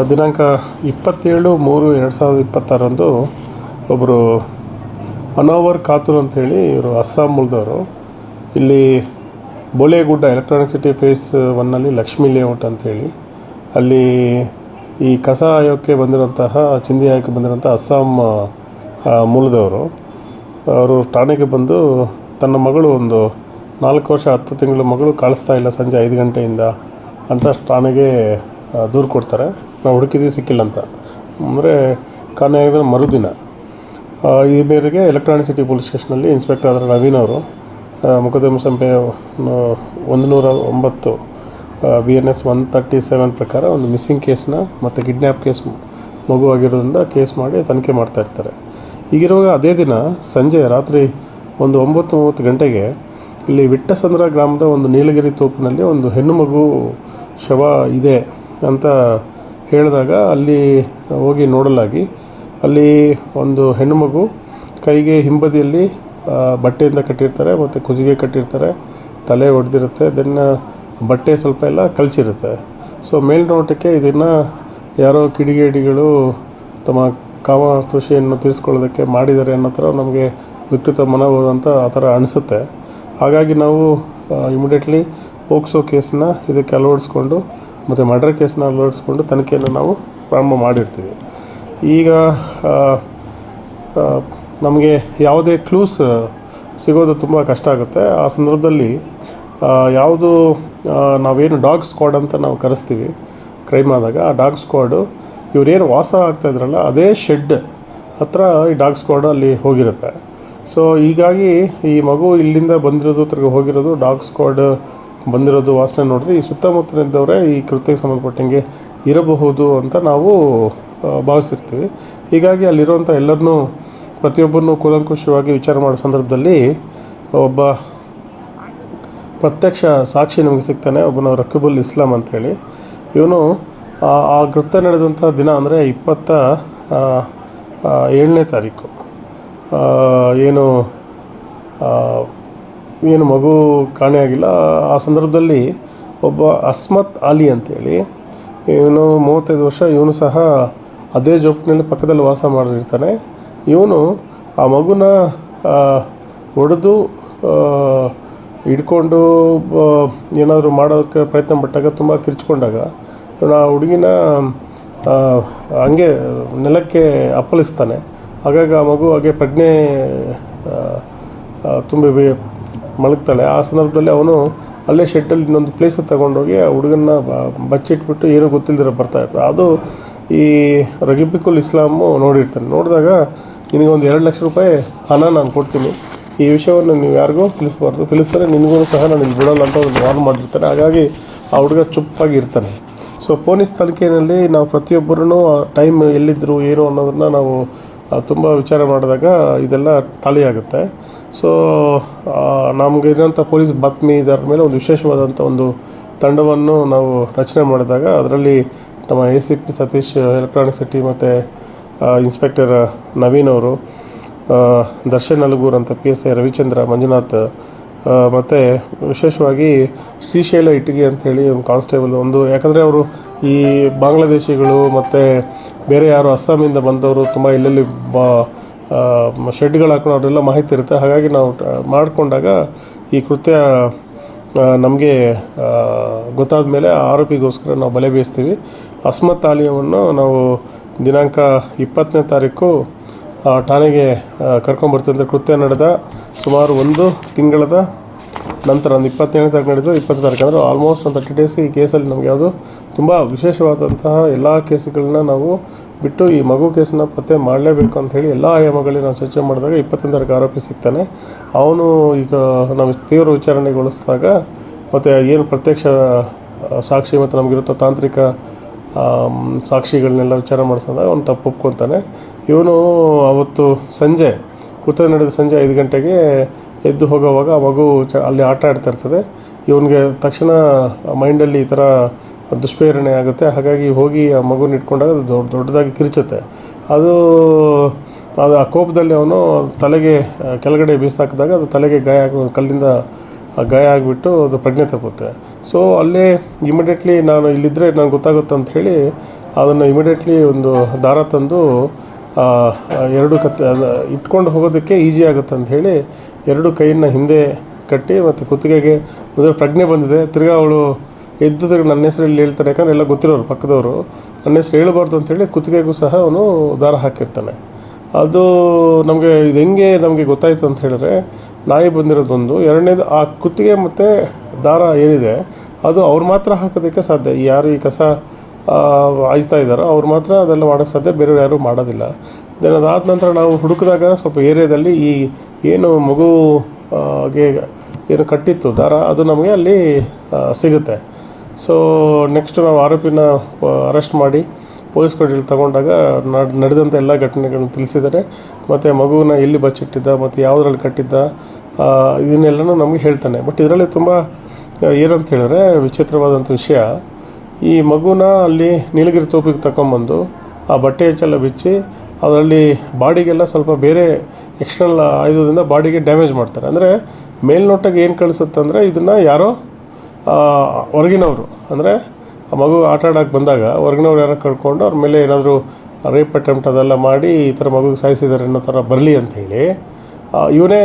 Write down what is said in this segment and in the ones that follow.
ದಿನಾಂಕ 27/3/2026 ಒಬ್ಬರು ಅನೋವರ್ ಖಾತೂರ್ ಅಂಥೇಳಿ ಇವರು ಅಸ್ಸಾಂ ಮೂಲದವರು. ಇಲ್ಲಿ ಬೋಲೆಗುಡ್ಡ ಎಲೆಕ್ಟ್ರಾನಿಕ್ ಸಿಟಿ ಫೇಸ್ 1ನಲ್ಲಿ ಲಕ್ಷ್ಮೀ ಲೇಔಟ್ ಅಂಥೇಳಿ ಅಲ್ಲಿ ಈ ಕಸ ಆಯೋಗಕ್ಕೆ ಬಂದಿರೋಂತಹ ಚಿಂದಿ ಆಯೋಗಕ್ಕೆ ಬಂದಿರೋಂಥ ಅಸ್ಸಾಂ ಮೂಲದವರು. ಅವರು ಠಾಣೆಗೆ ಬಂದು ತನ್ನ ಮಗಳು ಒಂದು 4 ವರ್ಷ 10 ತಿಂಗಳ ಮಗಳು ಕಾಣಿಸ್ತಾ ಇಲ್ಲ ಸಂಜೆ 5 ಗಂಟೆಯಿಂದ ಅಂತ ಠಾಣೆಗೆ ದೂರು ಕೊಡ್ತಾರೆ. ನಾವು ಹುಡುಕಿದ್ವಿ ಸಿಕ್ಕಿಲ್ಲ ಅಂತ. ಅಂದರೆ ಕಾಣೆಯಾಗಿದ್ರೆ ಮರುದಿನ ಈ ಮೇರೆಗೆ ಎಲೆಕ್ಟ್ರಾನಿಕ್ ಸಿಟಿ ಪೊಲೀಸ್ ಸ್ಟೇಷನಲ್ಲಿ ಇನ್ಸ್ಪೆಕ್ಟರ್ ಆದ ನವೀನ್ ಅವರು ಮೊಕದ್ದಮೆ ಸಂಖ್ಯೆ 109 BNS 137 ಪ್ರಕಾರ ಒಂದು ಮಿಸ್ಸಿಂಗ್ ಕೇಸ್ನ ಮತ್ತು ಕಿಡ್ನ್ಯಾಪ್ ಕೇಸ್ ಮಗು ಆಗಿರೋದ್ರಿಂದ ಕೇಸ್ ಮಾಡಿ ತನಿಖೆ ಮಾಡ್ತಾಯಿರ್ತಾರೆ. ಹೀಗಿರುವಾಗ ಅದೇ ದಿನ ಸಂಜೆ ರಾತ್ರಿ ಒಂದು 9:30 ಗಂಟೆಗೆ ಇಲ್ಲಿ ವಿಟ್ಟಸಂದ್ರ ಗ್ರಾಮದ ಒಂದು ನೀಲಗಿರಿ ತೋಪಿನಲ್ಲಿ ಒಂದು ಹೆಣ್ಣು ಮಗು ಶವ ಇದೆ ಅಂತ ಹೇಳಿದಾಗ ಅಲ್ಲಿ ಹೋಗಿ ನೋಡಲಾಗಿ ಅಲ್ಲಿ ಒಂದು ಹೆಣ್ಣು ಮಗು ಕೈಗೆ ಹಿಂಬದಿಯಲ್ಲಿ ಬಟ್ಟೆಯಿಂದ ಕಟ್ಟಿರ್ತಾರೆ ಮತ್ತು ಕುದಿಗೆ ಕಟ್ಟಿರ್ತಾರೆ, ತಲೆ ಹೊಡೆದಿರುತ್ತೆ, ದೆನ್ ಬಟ್ಟೆ ಸ್ವಲ್ಪ ಎಲ್ಲ ಕಲಚಿರುತ್ತೆ. ಸೊ ಮೇಲ್ನೋಟಕ್ಕೆ ಇದನ್ನು ಯಾರೋ ಕಿಡಿಗೇಡಿಗಳು ತಮ್ಮ ಕಾಮತೃಷೆಯನ್ನು ತೀರಿಸ್ಕೊಳ್ಳೋದಕ್ಕೆ ಮಾಡಿದ್ದಾರೆ ಅನ್ನೋ ಥರ ನಮಗೆ ವಿಕೃತ ಮನೋಭಾವ ಅಂತ ಆ ಥರ ಅನಿಸುತ್ತೆ. ಹಾಗಾಗಿ ನಾವು ಇಮಿಡಿಯೇಟ್ಲಿ ಪೋಕ್ಸೋ ಕೇಸನ್ನ ಇದಕ್ಕೆ ಅಳವಡಿಸ್ಕೊಂಡು ಮತ್ತು ಮರ್ಡರ್ ಕೇಸನ್ನ ಅಳವಡಿಸ್ಕೊಂಡು ತನಿಖೆಯನ್ನು ನಾವು ಪ್ರಾರಂಭ ಮಾಡಿರ್ತೀವಿ. ಈಗ ನಮಗೆ ಯಾವುದೇ ಕ್ಲೂಸ್ ಸಿಗೋದು ತುಂಬ ಕಷ್ಟ ಆಗುತ್ತೆ. ಆ ಸಂದರ್ಭದಲ್ಲಿ ಯಾವುದು ನಾವೇನು ಡಾಗ್ ಸ್ಕ್ವಾಡ್ ಅಂತ ನಾವು ಕರೆಸ್ತೀವಿ ಕ್ರೈಮ್ ಆದಾಗ, ಆ ಡಾಗ್ ಸ್ಕ್ವಾಡು ಇವರೇನು ವಾಸ ಆಗ್ತಾಯಿದ್ರಲ್ಲ ಅದೇ ಶೆಡ್ ಹತ್ರ ಈ ಡಾಗ್ ಸ್ಕ್ವಾಡ್ ಅಲ್ಲಿ ಹೋಗಿರುತ್ತೆ. ಸೊ ಹೀಗಾಗಿ ಈ ಮಗು ಇಲ್ಲಿಂದ ಬಂದಿರೋದು ತಿರ್ಗಿ ಹೋಗಿರೋದು, ಡಾಗ್ ಸ್ಕ್ವಾಡ್ ಬಂದಿರೋದು ವಾಸನೆ ನೋಡಿದ್ರೆ ಈ ಸುತ್ತಮುತ್ತಲಿದ್ದವರೇ ಈ ಕೃತ್ಯಕ್ಕೆ ಸಂಬಂಧಪಟ್ಟಂಗೆ ಇರಬಹುದು ಅಂತ ನಾವು ಭಾವಿಸಿರ್ತೀವಿ. ಹೀಗಾಗಿ ಅಲ್ಲಿರುವಂಥ ಎಲ್ಲರನ್ನೂ ಪ್ರತಿಯೊಬ್ಬರನ್ನೂ ಕೂಲಂಕುಷವಾಗಿ ವಿಚಾರ ಮಾಡೋ ಸಂದರ್ಭದಲ್ಲಿ ಒಬ್ಬ ಪ್ರತ್ಯಕ್ಷ ಸಾಕ್ಷಿ ನಮಗೆ ಸಿಗ್ತಾನೆ. ಒಬ್ಬನು ರಕೀಬುಲ್ ಇಸ್ಲಾಂ ಅಂಥೇಳಿ. ಇವನು ಆ ಕೃತ್ಯ ನಡೆದಂಥ ದಿನ ಅಂದರೆ 27ನೇ ತಾರೀಕು ಏನು ಮಗು ಕಾಣೆಯಾಗಿಲ್ಲ. ಆ ಸಂದರ್ಭದಲ್ಲಿ ಒಬ್ಬ ಅಸ್ಮತ್ ಅಲಿ ಅಂಥೇಳಿ ಇವನು 35 ವರ್ಷ, ಇವನು ಸಹ ಅದೇ ಜೋಪ್ನಲ್ಲಿ ಪಕ್ಕದಲ್ಲಿ ವಾಸ ಮಾಡಿರ್ತಾನೆ. ಇವನು ಆ ಮಗುನ ಹೊಡೆದು ಹಿಡ್ಕೊಂಡು ಏನಾದರೂ ಮಾಡೋಕ್ಕೆ ಪ್ರಯತ್ನ ಪಟ್ಟಾಗ ತುಂಬ ಕಿರ್ಚ್ಕೊಂಡಾಗ ಇವನು ಆ ಹುಡುಗಿನ ಹಂಗೆ ನೆಲಕ್ಕೆ ಅಪ್ಪಳಿಸ್ತಾನೆ. ಹಾಗಾಗಿ ಆ ಮಗು ಹಾಗೆ ಪ್ರಜ್ಞೆ ತುಂಬಿ ಮಲಗ್ತಾಳೆ. ಆ ಸಂದರ್ಭದಲ್ಲಿ ಅವನು ಅಲ್ಲೇ ಶೆಡ್ಡಲ್ಲಿ ಇನ್ನೊಂದು ಪ್ಲೇಸಿಗೆ ತಗೊಂಡೋಗಿ ಆ ಹುಡುಗನ್ನ ಬಚ್ಚಿಟ್ಬಿಟ್ಟು ಏನೂ ಗೊತ್ತಿಲ್ಲದಿರೋ ಬರ್ತಾಯಿರ್ತಾರೆ. ಅದು ಈ ರಕೀಬುಲ್ ಇಸ್ಲಾಮು ನೋಡಿರ್ತಾನೆ. ನೋಡಿದಾಗ ನಿನಗೆ ಒಂದು 2 ಲಕ್ಷ ರೂಪಾಯಿ ಹಣ ನಾನು ಕೊಡ್ತೀನಿ, ಈ ವಿಷಯವನ್ನು ನೀವು ಯಾರಿಗೂ ತಿಳಿಸ್ಬಾರ್ದು, ತಿಳಿಸಿದ್ರೆ ನಿನಗೂ ಸಹ ನಾನು ಇಲ್ಲಿ ಬಿಡೋಲ್ಲ ಅಂತ ಒಂದು ವಾರ್ನ್ ಮಾಡಿರ್ತಾನೆ. ಹಾಗಾಗಿ ಆ ಹುಡುಗ ಚುಪ್ಪಾಗಿ ಇರ್ತಾನೆ. ಸೊ ಪೊಲೀಸ್ ತನಿಖೆಯಲ್ಲಿ ನಾವು ಪ್ರತಿಯೊಬ್ಬರೂ ಟೈಮ್ ಎಲ್ಲಿದ್ದರು ಏನು ಅನ್ನೋದನ್ನು ನಾವು ತುಂಬ ವಿಚಾರ ಮಾಡಿದಾಗ ಇದೆಲ್ಲ ತಾಳಿಯಾಗುತ್ತೆ. ಸೊ ನಮಗೆ ಇರೋಂಥ ಪೊಲೀಸ್ ಬಾತ್ಮಿ ಇದರ ಮೇಲೆ ಒಂದು ವಿಶೇಷವಾದಂಥ ಒಂದು ತಂಡವನ್ನು ನಾವು ರಚನೆ ಮಾಡಿದಾಗ ಅದರಲ್ಲಿ ನಮ್ಮ ACP ಸತೀಶ್ ಎಲೆಕ್ಟ್ರಾನಿಕ್ ಸಿಟಿ ಮತ್ತು ಇನ್ಸ್ಪೆಕ್ಟರ್ ನವೀನ್ ಅವರು, ದರ್ಶನ್ ಅಲಗೂರ್ ಅಂತ PSI ರವಿಚಂದ್ರ ಮಂಜುನಾಥ್, ಮತ್ತು ವಿಶೇಷವಾಗಿ ಶ್ರೀಶೈಲ ಇಟ್ಟಿಗೆ ಅಂಥೇಳಿ ಒಂದು ಕಾನ್ಸ್ಟೇಬಲ್ ಯಾಕಂದರೆ ಅವರು ಈ ಬಾಂಗ್ಲಾದೇಶಿಗಳು ಮತ್ತು ಬೇರೆ ಯಾರು ಅಸ್ಸಾಮಿಂದ ಬಂದವರು ತುಂಬ ಎಲ್ಲೆಲ್ಲಿ ಶೆಡ್ಗಳು ಹಾಕೊಂಡು ಅವರೆಲ್ಲ ಮಾಹಿತಿ ಇರುತ್ತೆ. ಹಾಗಾಗಿ ನಾವು ಮಾಡಿಕೊಂಡಾಗ ಈ ಕೃತ್ಯ ನಮಗೆ ಗೊತ್ತಾದ ಮೇಲೆ ಆರೋಪಿಗೋಸ್ಕರ ನಾವು ಬಲೆ ಬೀಸ್ತೀವಿ. ಅಸ್ಮತ್ ಅಲಿಯನ್ನು ನಾವು ದಿನಾಂಕ 20ನೇ ತಾರೀಕು ಠಾಣೆಗೆ ಕರ್ಕೊಂಬರ್ತೀವಿ. ಅಂದರೆ ಕೃತ್ಯ ನಡೆದ ಸುಮಾರು 1 ತಿಂಗಳದ ನಂತರ, ಒಂದು 27ನೇ ತಾರೀಕು ನಡೆದು 20ನೇ ತಾರೀಕು ಅಂದರೆ ಆಲ್ಮೋಸ್ಟ್ ಒಂದು 30 ಡೇಸ್ಗೆ ಈ ಕೇಸಲ್ಲಿ ನಮಗೆ ಯಾವುದು ತುಂಬ ವಿಶೇಷವಾದಂತಹ ಎಲ್ಲ ಕೇಸ್ಗಳನ್ನ ನಾವು ಬಿಟ್ಟು ಈ ಮಗು ಕೇಸನ್ನ ಪತ್ತೆ ಮಾಡಲೇಬೇಕು ಅಂಥೇಳಿ ಎಲ್ಲ ಆಯಾಮಗಳಲ್ಲಿ ನಾವು ಚರ್ಚೆ ಮಾಡಿದಾಗ 20ನೇ ತಾರೀಕು ಆರೋಪಿ ಸಿಗ್ತಾನೆ. ಅವನು ಈಗ ನಾವು ತೀವ್ರ ವಿಚಾರಣೆಗೊಳಿಸಿದಾಗ ಮತ್ತು ಏನು ಪ್ರತ್ಯಕ್ಷ ಸಾಕ್ಷಿ ಮತ್ತು ನಮಗಿರುತ್ತೋ ತಾಂತ್ರಿಕ ಸಾಕ್ಷಿಗಳನ್ನೆಲ್ಲ ವಿಚಾರ ಮಾಡಿಸಿದಾಗ ಅವನು ತಪ್ಪು ಒಪ್ಕೊತಾನೆ. ಇವನು ಅವತ್ತು ಸಂಜೆ ಕೃತ್ಯ ನಡೆದ ಸಂಜೆ 5 ಗಂಟೆಗೆ ಎದ್ದು ಹೋಗೋವಾಗ ಆ ಮಗು ಅಲ್ಲಿ ಆಟ ಆಡ್ತಾ ಇರ್ತದೆ. ಇವನಿಗೆ ತಕ್ಷಣ ಮೈಂಡಲ್ಲಿ ಈ ಥರ ದುಷ್ಪ್ರೇರಣೆ ಆಗುತ್ತೆ. ಹಾಗಾಗಿ ಹೋಗಿ ಆ ಮಗುನ ಇಟ್ಕೊಂಡಾಗ ಅದು ದೊಡ್ಡದಾಗಿ ಕಿರಿಚುತ್ತೆ. ಅದು ಆ ಕೋಪದಲ್ಲಿ ಅವನು ತಲೆಗೆ ಕೆಳಗಡೆ ಬೀಸಾಕಿದಾಗ ಅದು ತಲೆಗೆ ಗಾಯ ಕಲ್ಲಿಂದ ಗಾಯ ಆಗಿಬಿಟ್ಟು ಅದು ಪ್ರಜ್ಞೆ ತಪ್ಪುತ್ತೆ. ಸೊ ಅಲ್ಲೇ ಇಮಿಡಿಯೇಟ್ಲಿ ನಾನು ಇಲ್ಲಿದ್ದರೆ ನನಗೆ ಗೊತ್ತಾಗುತ್ತೆ ಅಂಥೇಳಿ ಅದನ್ನು ಇಮಿಡಿಯೇಟ್ಲಿ ಒಂದು ದಾರ ತಂದು ಎರಡು ಇಟ್ಕೊಂಡು ಹೋಗೋದಕ್ಕೆ ಈಸಿ ಆಗುತ್ತೆ ಅಂತ ಹೇಳಿ ಎರಡು ಕೈಯನ್ನು ಹಿಂದೆ ಕಟ್ಟಿ ಮತ್ತು ಕುತ್ತಿಗೆಗೆ ಮೊದಲು ಪ್ರಜ್ಞೆ ಬಂದಿದೆ. ತಿರ್ಗಾ ಅವಳು ಎದ್ದಿದ್ರೆ ನನ್ನ ಹೆಸರಲ್ಲಿ ಹೇಳ್ತಾನೆ, ಯಾಕಂದರೆ ಎಲ್ಲ ಗೊತ್ತಿರೋರು ಪಕ್ಕದವರು, ನನ್ನ ಹೆಸರು ಹೇಳಬಾರ್ದು ಅಂತೇಳಿ ಕುತ್ತಿಗೆಗೂ ಸಹ ಅವನು ದಾರ ಹಾಕಿರ್ತಾನೆ. ಅದು ನಮಗೆ ಇದು ಹೆಂಗೆ ನಮಗೆ ಗೊತ್ತಾಯಿತು ಅಂತ ಹೇಳಿದ್ರೆ, ನಾಯಿ ಬಂದಿರೋದೊಂದು, ಎರಡನೇದು ಆ ಕುತ್ತಿಗೆ ಮತ್ತು ದಾರ ಏನಿದೆ ಅದು ಅವ್ರು ಮಾತ್ರ ಹಾಕೋದಕ್ಕೆ ಸಾಧ್ಯ. ಯಾರು ಈ ಕಸ ಹಾಯ್ತಾ ಇದ್ದಾರೋ ಅವ್ರು ಮಾತ್ರ ಅದೆಲ್ಲ ಮಾಡೋಕ್ಕೆ ಸಾಧ್ಯ, ಬೇರೆಯವ್ರು ಯಾರೂ ಮಾಡೋದಿಲ್ಲ. ದೆನ್ ಅದಾದ ನಂತರ ನಾವು ಹುಡುಕಿದಾಗ ಸ್ವಲ್ಪ ಏರಿಯಾದಲ್ಲಿ ಈ ಏನು ಮಗುಗೆ ಏನು ಕಟ್ಟಿತ್ತು ದಾರ ಅದು ನಮಗೆ ಅಲ್ಲಿ ಸಿಗುತ್ತೆ. ಸೊ ನೆಕ್ಸ್ಟ್ ನಾವು ಆರೋಪಿನ ಅರೆಸ್ಟ್ ಮಾಡಿ ಪೊಲೀಸ್ ಕೊಠಡಿಯಲ್ಲಿ ತಗೊಂಡಾಗ ನಡೆದಂಥ ಎಲ್ಲ ಘಟನೆಗಳನ್ನು ತಿಳಿಸಿದ್ದಾರೆ. ಮತ್ತು ಮಗುವನ್ನ ಎಲ್ಲಿ ಬಚ್ಚಿಟ್ಟಿದ್ದ ಮತ್ತು ಯಾವುದ್ರಲ್ಲಿ ಕಟ್ಟಿದ್ದ ಇದನ್ನೆಲ್ಲನೂ ನಮಗೆ ಹೇಳ್ತಾನೆ. ಬಟ್ ಇದರಲ್ಲಿ ತುಂಬ ಏನಂತ ಹೇಳಿದ್ರೆ ವಿಚಿತ್ರವಾದಂಥ ವಿಷಯ, ಈ ಮಗುನ ಅಲ್ಲಿ ನೀಲಗಿರಿ ತೋಪಿಗೆ ತಗೊಂಬಂದು ಆ ಬಟ್ಟೆ ಹೆಚ್ಚೆಲ್ಲ ಬಿಚ್ಚಿ ಅದರಲ್ಲಿ ಬಾಡಿಗೆಲ್ಲ ಸ್ವಲ್ಪ ಬೇರೆ ಎಕ್ಸ್ಟರ್ನಲ್ ಆಯುಧದಿಂದ ಬಾಡಿಗೆ ಡ್ಯಾಮೇಜ್ ಮಾಡ್ತಾರೆ. ಅಂದರೆ ಮೇಲ್ನೋಟಕ್ಕೆ ಏನು ಕಳಿಸುತ್ತೆ ಅಂದರೆ ಇದನ್ನು ಯಾರೋ ಹೊರಗಿನವರು, ಅಂದರೆ ಆ ಮಗು ಆಟ ಆಡೋಕ್ಕೆ ಬಂದಾಗ ಹೊರಗಿನವ್ರು ಯಾರೋ ಕಳ್ಕೊಂಡು ಅವ್ರ ಮೇಲೆ ಏನಾದರೂ ರೇಪ್ ಅಟೆಂಪ್ಟ್ ಅದೆಲ್ಲ ಮಾಡಿ ಈ ಥರ ಮಗುಗೆ ಸಾಯಿಸಿದ್ದಾರೆ ಅನ್ನೋ ಥರ ಬರಲಿ ಅಂಥೇಳಿ ಇವನೇ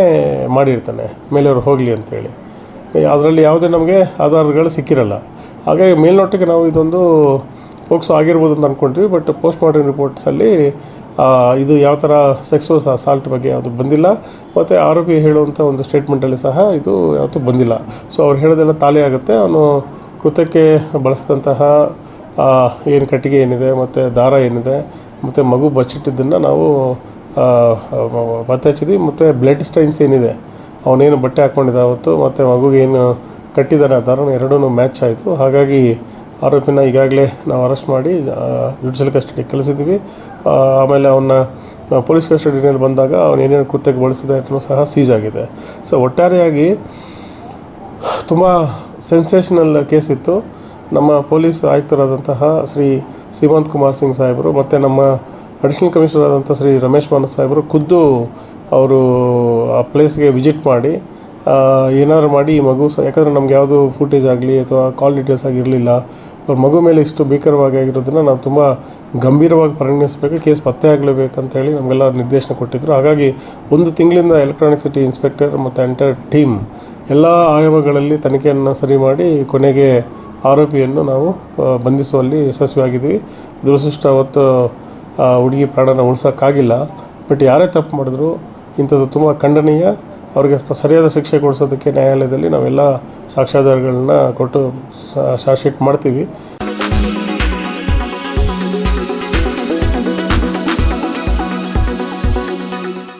ಮಾಡಿರ್ತಾನೆ, ಮೇಲೆಯವ್ರು ಹೋಗಲಿ ಅಂಥೇಳಿ. ಅದರಲ್ಲಿ ಯಾವುದೇ ನಮಗೆ ಆಧಾರಗಳು ಸಿಕ್ಕಿರಲ್ಲ. ಹಾಗಾಗಿ ಮೇಲ್ನೋಟಕ್ಕೆ ನಾವು ಇದೊಂದು ಪೋಕ್ಸೋ ಆಗಿರ್ಬೋದು ಅಂತ ಅಂದ್ಕೊಂಡ್ವಿ. ಬಟ್ ಪೋಸ್ಟ್ ಮಾರ್ಟಮ್ ರಿಪೋರ್ಟ್ಸಲ್ಲಿ ಇದು ಯಾವ ಥರ ಸೆಕ್ಸುವಲ್ ಅಸಾಲ್ಟ್ ಬಗ್ಗೆ ಯಾವುದು ಬಂದಿಲ್ಲ, ಮತ್ತು ಆರೋಪಿ ಹೇಳುವಂಥ ಒಂದು ಸ್ಟೇಟ್ಮೆಂಟಲ್ಲಿ ಸಹ ಇದು ಯಾವತ್ತೂ ಬಂದಿಲ್ಲ. ಸೊ ಅವ್ರು ಹೇಳೋದೆಲ್ಲ ತಾಳೆ ಆಗುತ್ತೆ. ಅವನು ಕೃತ್ಯಕ್ಕೆ ಬಳಸಿದಂತಹ ಏನು ಕಟ್ಟಿಗೆ ಏನಿದೆ ಮತ್ತು ದಾರ ಏನಿದೆ ಮತ್ತು ಮಗು ಬಚ್ಚಿಟ್ಟಿದ್ದನ್ನು ನಾವು ಪತ್ತೆ ಹಚ್ಚಿದ್ವಿ. ಮತ್ತು ಬ್ಲಡ್ ಸ್ಟೈನ್ಸ್ ಏನಿದೆ, ಅವನೇನು ಬಟ್ಟೆ ಹಾಕ್ಕೊಂಡಿದ್ದ ಅವತ್ತು ಮತ್ತು ಮಗುಗೇನು ಕಟ್ಟಿದ್ದಾನೆ ಆ ದಾರನ ಎರಡೂ ಮ್ಯಾಚ್ ಆಯಿತು. ಹಾಗಾಗಿ ಆರೋಪಿನ ಈಗಾಗಲೇ ನಾವು ಅರೆಸ್ಟ್ ಮಾಡಿ ಜುಡಿಷಿಯಲ್ ಕಸ್ಟಡಿಗೆ ಕಳಿಸಿದ್ವಿ. ಆಮೇಲೆ ಅವನ್ನ ಪೊಲೀಸ್ ಕಸ್ಟಡಿಯಲ್ಲಿ ಬಂದಾಗ ಅವನು ಏನೇನು ಕೃತ್ಯಕ್ಕೆ ಬಳಸಿದೆ ಅನ್ನೂ ಸಹ ಸೀಸ್ ಆಗಿದೆ. ಸೊ ಒಟ್ಟಾರೆಯಾಗಿ ತುಂಬ ಸೆನ್ಸೇಷನಲ್ ಕೇಸ್ ಇತ್ತು. ನಮ್ಮ ಪೊಲೀಸ್ ಆಯುಕ್ತರಾದಂತಹ ಶ್ರೀ ಸೀಮಂತ್ ಕುಮಾರ್ ಸಿಂಗ್ ಸಾಹೇಬರು ಮತ್ತು ನಮ್ಮ ಅಡಿಷನಲ್ ಕಮಿಷನರ್ ಆದಂಥ ಶ್ರೀ ರಮೇಶ್ ಮಾನಸ್ ಸಾಹೇಬರು ಖುದ್ದು ಅವರು ಆ ಪ್ಲೇಸ್ಗೆ ವಿಸಿಟ್ ಮಾಡಿ ಏನಾದ್ರು ಮಾಡಿ ಈ ಮಗು ಯಾಕಂದರೆ ನಮ್ಗೆ ಯಾವುದು ಫುಟೇಜ್ ಆಗಲಿ ಅಥವಾ ಕಾಲ್ ಡೀಟೇಲ್ಸ್ ಆಗಿರಲಿಲ್ಲ. ಅವ್ರ ಮಗು ಮೇಲೆ ಇಷ್ಟು ಭೀಕರವಾಗಿ ಆಗಿರೋದನ್ನು ನಾವು ತುಂಬ ಗಂಭೀರವಾಗಿ ಪರಿಗಣಿಸಬೇಕು, ಕೇಸ್ ಪತ್ತೆ ಆಗಲೇಬೇಕಂತೇಳಿ ನಮಗೆಲ್ಲ ನಿರ್ದೇಶನ ಕೊಟ್ಟಿದ್ದರು. ಹಾಗಾಗಿ 1 ತಿಂಗಳಿಂದ ಎಲೆಕ್ಟ್ರಾನಿಕ್ ಸಿಟಿ ಇನ್ಸ್ಪೆಕ್ಟರ್ ಮತ್ತು ಎಂಟೈರ್ ಟೀಮ್ ಎಲ್ಲ ಆಯಾಮಗಳಲ್ಲಿ ತನಿಖೆಯನ್ನು ಸರಿ ಮಾಡಿ ಕೊನೆಗೆ ಆರೋಪಿಯನ್ನು ನಾವು ಬಂಧಿಸುವಲ್ಲಿ ಯಶಸ್ವಿಯಾಗಿದ್ವಿ. ದುರದೃಷ್ಟ ಅವತ್ತು ಹುಡುಗಿ ಪ್ರಾಣನ ಉಳಿಸೋಕ್ಕಾಗಿಲ್ಲ. ಬಟ್ ಯಾರೇ ತಪ್ಪು ಮಾಡಿದ್ರು ಇಂಥದ್ದು ತುಂಬ ಖಂಡನೀಯ. ಅವ್ರಿಗೆ ಸರಿಯಾದ ಶಿಕ್ಷೆ ಕೊಡಿಸೋದಕ್ಕೆ ನ್ಯಾಯಾಲಯದಲ್ಲಿ ನಾವೆಲ್ಲ ಸಾಕ್ಷ್ಯಾಧಾರಗಳನ್ನ ಕೊಟ್ಟು ಚಾರ್ಜ್ ಶೀಟ್ ಮಾಡ್ತೀವಿ.